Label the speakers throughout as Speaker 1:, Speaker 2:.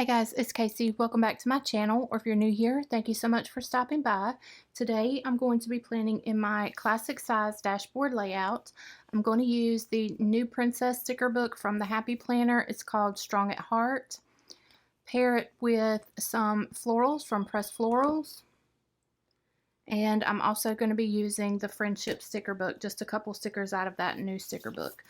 Speaker 1: Hey guys, it's Casey. Welcome back to my channel, or if you're new here, thank you so much for stopping by. Today I'm going to be planning in my classic size dashboard layout. I'm going to use the new Princess sticker book from the Happy Planner. It's called Strong at Heart. Pair it with some florals from Press Florals. And I'm also going to be using the Friendship sticker book, just a couple stickers out of that new sticker book.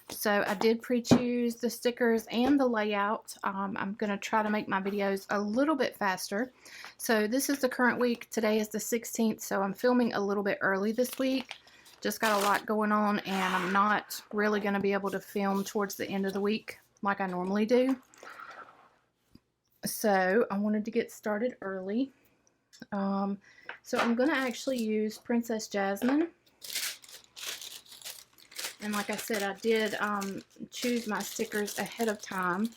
Speaker 1: So I did pre-choose the stickers and the layout. I'm going to try to make my videos a little bit faster. So this is the current week. Today is the 16th, so I'm filming a little bit early this week. Just got a lot going on, and I'm not really going to be able to film towards the end of the week like I normally do. So I wanted to get started early. So I'm going to actually use Princess Jasmine. And like I said, I did choose my stickers ahead of time.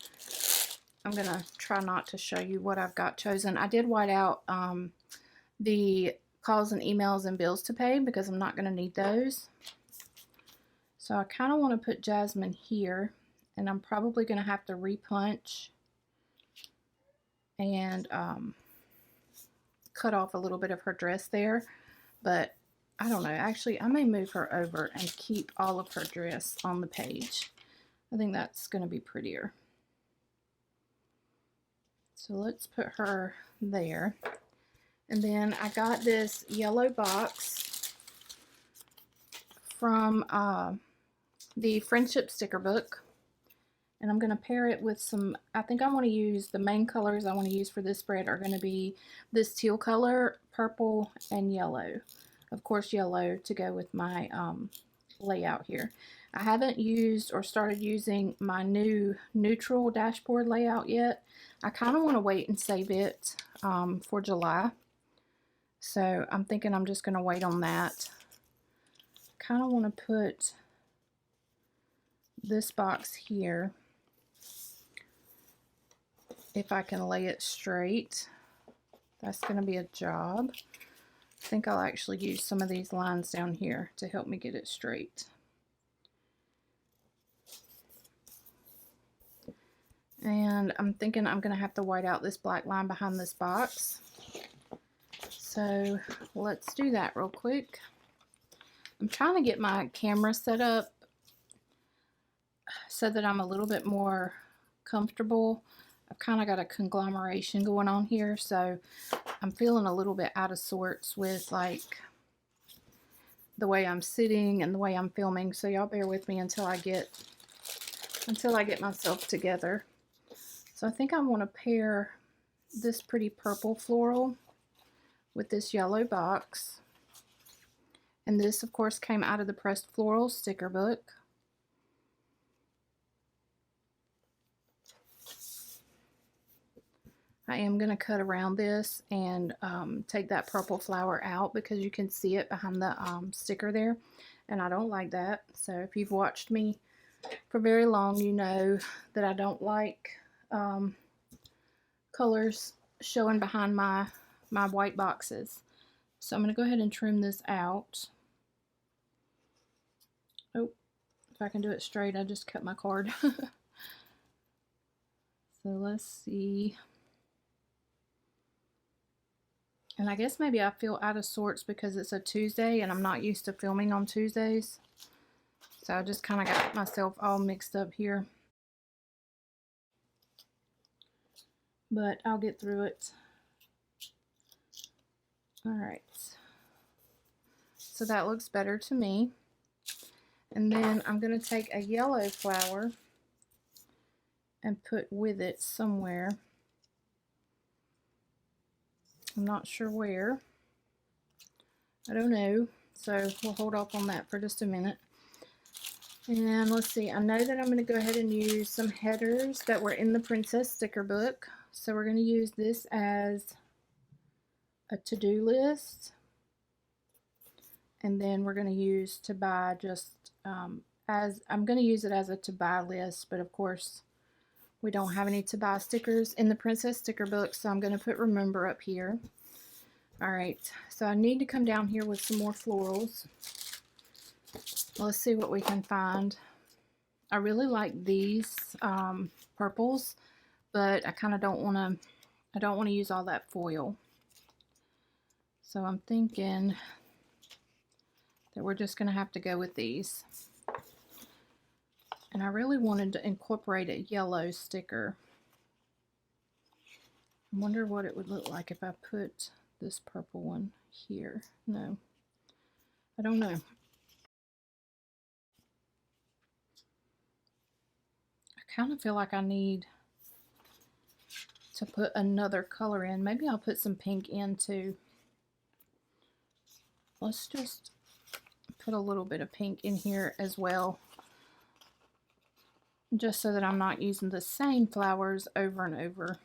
Speaker 1: I'm going to try not to show you what I've got chosen. I did white out the calls and emails and bills to pay because I'm not going to need those. So I kind of want to put Jasmine here, and I'm probably going to have to repunch and cut off a little bit of her dress there, but I don't know. Actually, I may move her over and keep all of her dress on the page. I think that's going to be prettier. So let's put her there. And then I got this yellow box from the Friendship sticker book. And I'm going to pair it with some, I think I want to use, the main colors I want to use for this spread are going to be this teal color, purple, and yellow. Of course, yellow to go with my layout here. I haven't used or started using my new neutral dashboard layout yet. I kind of want to wait and save it for July. So I'm thinking I'm just going to wait on that. Kind of want to put this box here, if I can lay it straight. That's going to be a job. I think I'll actually use some of these lines down here to help me get it straight. And I'm thinking I'm going to have to white out this black line behind this box. So let's do that real quick. I'm trying to get my camera set up so that I'm a little bit more comfortable. I've kind of got a conglomeration going on here, so I'm feeling a little bit out of sorts with like the way I'm sitting and the way I'm filming. So y'all bear with me until I get myself together. So I think I want to pair this pretty purple floral with this yellow box. And this, of course, came out of the Pressed Floral sticker book. I am going to cut around this and take that purple flower out because you can see it behind the sticker there, and I don't like that. So if you've watched me for very long, you know that I don't like colors showing behind my white boxes. So I'm going to go ahead and trim this out. Oh, if I can do it straight, I just cut my card. So let's see. And I guess maybe I feel out of sorts because it's a Tuesday and I'm not used to filming on Tuesdays. So I just kind of got myself all mixed up here. But I'll get through it. Alright. So that looks better to me. And then I'm going to take a yellow flower and put with it somewhere. I'm not sure where. I don't know. So we'll hold off on that for just a minute. And let's see. I know that I'm going to go ahead and use some headers that were in the Princess sticker book. So we're going to use this as a to-do list. And then we're going to use to buy just as I'm going to use it as a to buy list. But of course, we don't have any to buy stickers in the Princess sticker book, so I'm going to put remember up here. Alright, so I need to come down here with some more florals. Let's see what we can find. I really like these purples, but I kind of don't want to use all that foil. So I'm thinking that we're just going to have to go with these. And I really wanted to incorporate a yellow sticker. I wonder what it would look like if I put this purple one here. No, I don't know. I kind of feel like I need to put another color in. Maybe I'll put some pink in too. Let's just put a little bit of pink in here as well, just so that I'm not using the same flowers over and over.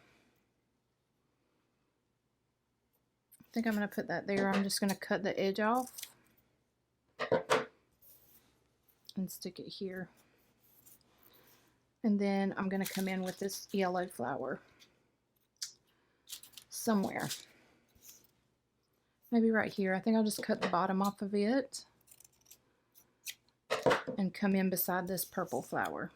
Speaker 1: I think I'm going to put that there. I'm just going to cut the edge off and stick it here. And then I'm going to come in with this yellow flower somewhere. Maybe right here. I think I'll just cut the bottom off of it and come in beside this purple flower.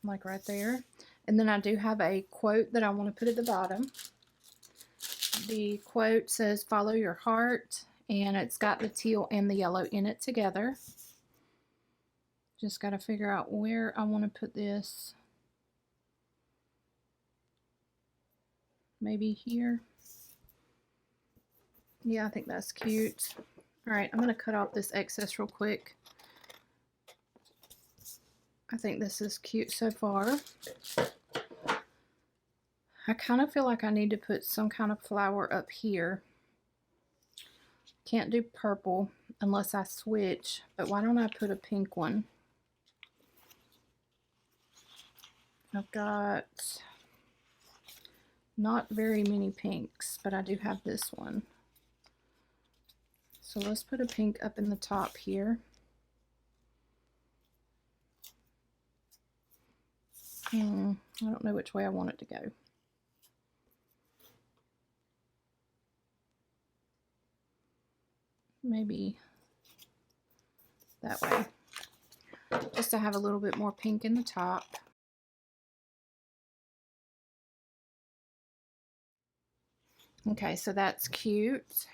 Speaker 1: Like right there. And then I do have a quote that I want to put at the bottom. The quote says, "Follow your heart," and it's got the teal and the yellow in it together. Just got to figure out where I want to put this. Maybe here. Yeah, I think that's cute. All right, I'm going to cut off this excess real quick. I think this is cute so far. I kind of feel like I need to put some kind of flower up here. Can't do purple unless I switch, but why don't I put a pink one? I've got not very many pinks, but I do have this one. So let's put a pink up in the top here. I don't know which way I want it to go. Maybe that way. Just to have a little bit more pink in the top. Okay, so that's cute.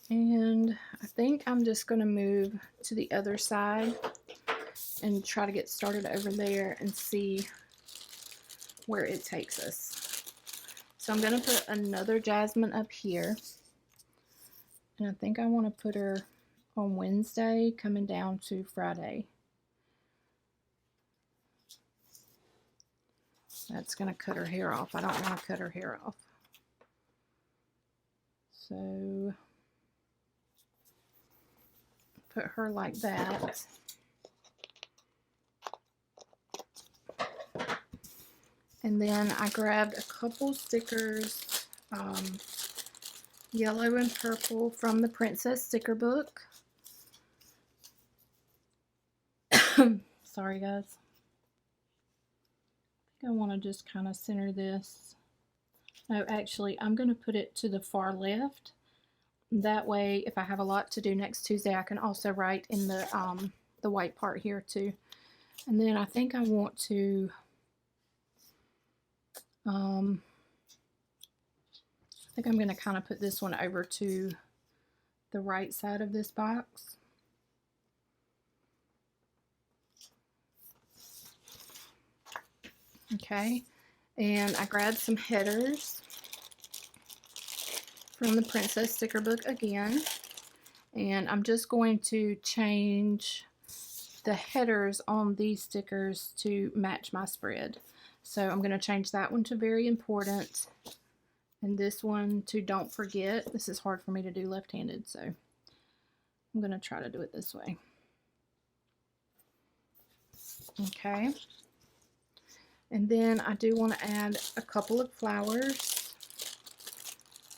Speaker 1: And I think I'm just going to move to the other side and try to get started over there and see where it takes us. So I'm going to put another jasmine up here. And I think I want to put her on Wednesday coming down to Friday. That's going to cut her hair off. I don't want to cut her hair off. So put her like that. And then I grabbed a couple stickers, yellow and purple from the Princess sticker book. Sorry guys. I think I want to just kind of center this. No, actually, I'm going to put it to the far left. That way, if I have a lot to do next Tuesday, I can also write in the white part here too. And then I think I want to I think I'm going to kind of put this one over to the right side of this box. Okay, and I grabbed some headers from the Princess sticker book again, and I'm just going to change the headers on these stickers to match my spread. So I'm going to change that one to very important and this one to don't forget. This is hard for me to do left-handed, so I'm going to try to do it this way. Okay. And then I do want to add a couple of flowers.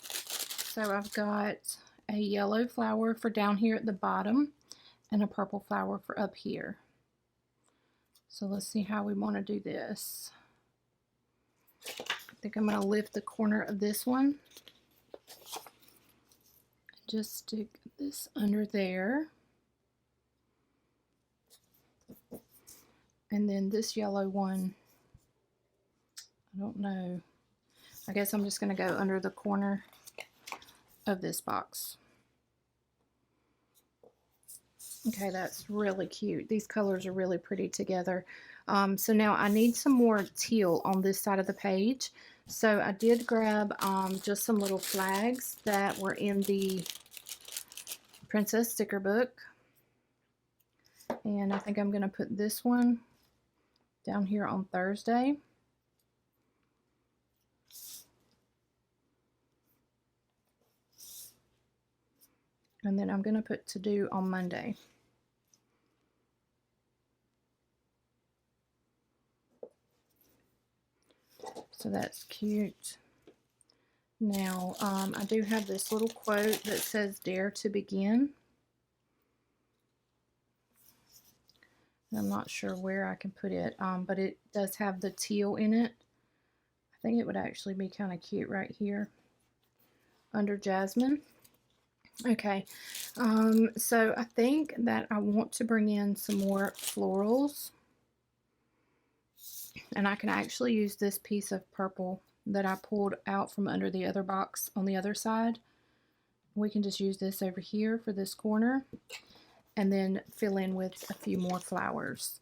Speaker 1: So I've got a yellow flower for down here at the bottom and a purple flower for up here. So let's see how we want to do this. I think I'm going to lift the corner of this one. Just stick this under there. And then this yellow one, I don't know. I guess I'm just going to go under the corner of this box. Okay, that's really cute. These colors are really pretty together. So now I need some more teal on this side of the page. So I did grab just some little flags that were in the Princess sticker book. And I think I'm going to put this one down here on Thursday. And then I'm going to put to do on Monday. So that's cute. Now, I do have this little quote that says, "Dare to begin." And I'm not sure where I can put it, but it does have the teal in it. I think it would actually be kind of cute right here under Jasmine. Okay, so I think that I want to bring in some more florals. And I can actually use this piece of purple that I pulled out from under the other box on the other side. We can just use this over here for this corner and then fill in with a few more flowers.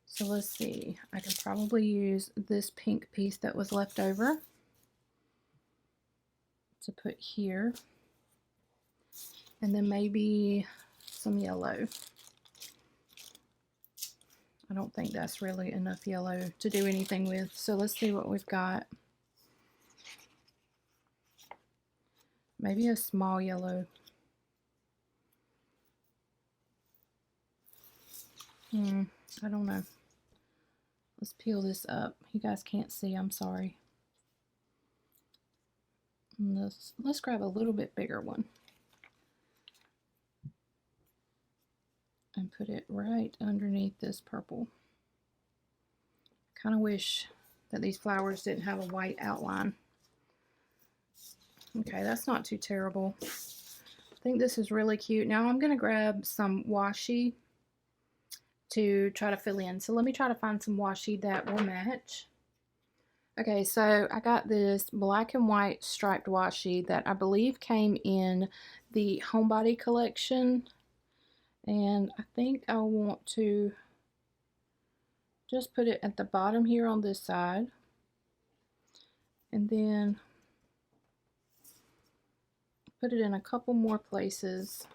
Speaker 1: So let's see, I can probably use this pink piece that was left over to put here, and then maybe some yellow. I don't think that's really enough yellow to do anything with, so let's see what we've got. Maybe a small yellow. I don't know. Let's peel this up. You guys can't see, I'm sorry. Let's grab a little bit bigger one and put it right underneath this purple. Kind of wish that these flowers didn't have a white outline. Okay, that's not too terrible. I think this is really cute. Now I'm going to grab some washi to try to fill in. So let me try to find some washi that will match. Okay, so I got this black and white striped washi that I believe came in the Homebody collection. And I think I want to just put it at the bottom here on this side. And then put it in a couple more places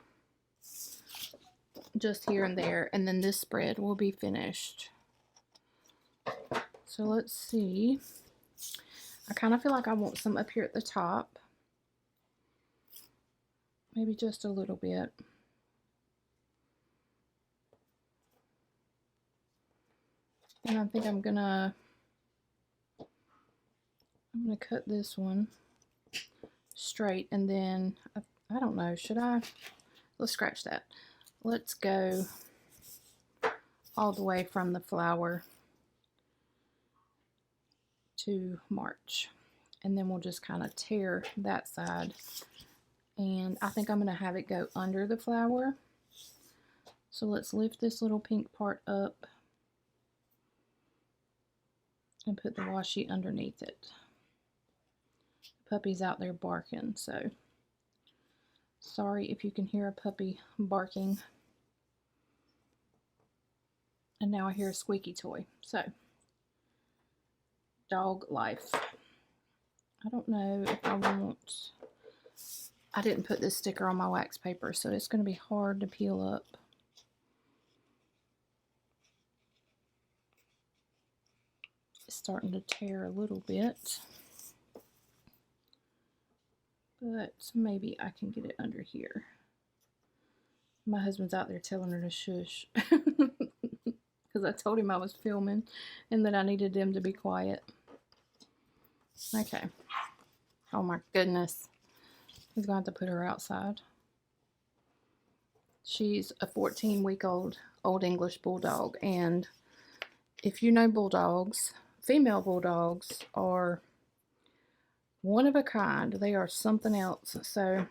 Speaker 1: just here and there. And then this spread will be finished. So let's see. I kind of feel like I want some up here at the top. Maybe just a little bit. And I think I'm gonna cut this one straight, and then I don't know, should I? Let's scratch that. Let's go all the way from the flower to March, and then we'll just kind of tear that side, and I think I'm going to have it go under the flower. So let's lift this little pink part up and put the washi underneath it. The puppy's out there barking, so sorry if you can hear a puppy barking. And now I hear a squeaky toy. So, dog life. I don't know if I want... I didn't put this sticker on my wax paper, so it's going to be hard to peel up. It's starting to tear a little bit. But maybe I can get it under here. My husband's out there telling her to shush. Because I told him I was filming and that I needed them to be quiet. Okay. Oh my goodness. He's going to have to put her outside. She's a 14-week-old Old English Bulldog. And if you know bulldogs, female bulldogs are one of a kind. They are something else. So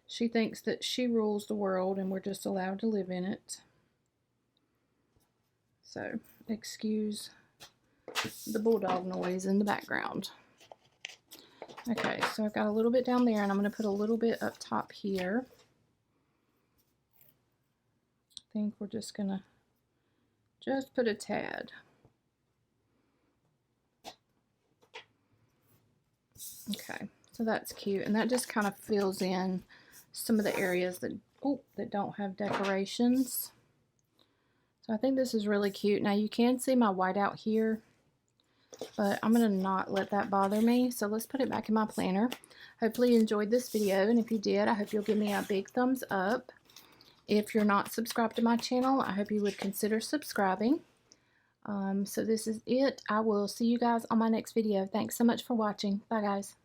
Speaker 1: she thinks that she rules the world and we're just allowed to live in it. So excuse the bulldog noise in the background. Okay, so I've got a little bit down there, and I'm going to put a little bit up top here. I think we're just going to put a tad. Okay, so that's cute, and that just kind of fills in some of the areas that don't have decorations. So I think this is really cute. Now you can see my whiteout here, but I'm going to not let that bother me. So let's put it back in my planner. Hopefully you enjoyed this video, and if you did, I hope you'll give me a big thumbs up. If you're not subscribed to my channel, I hope you would consider subscribing. So this is it. I will see you guys on my next video. Thanks so much for watching. Bye, guys.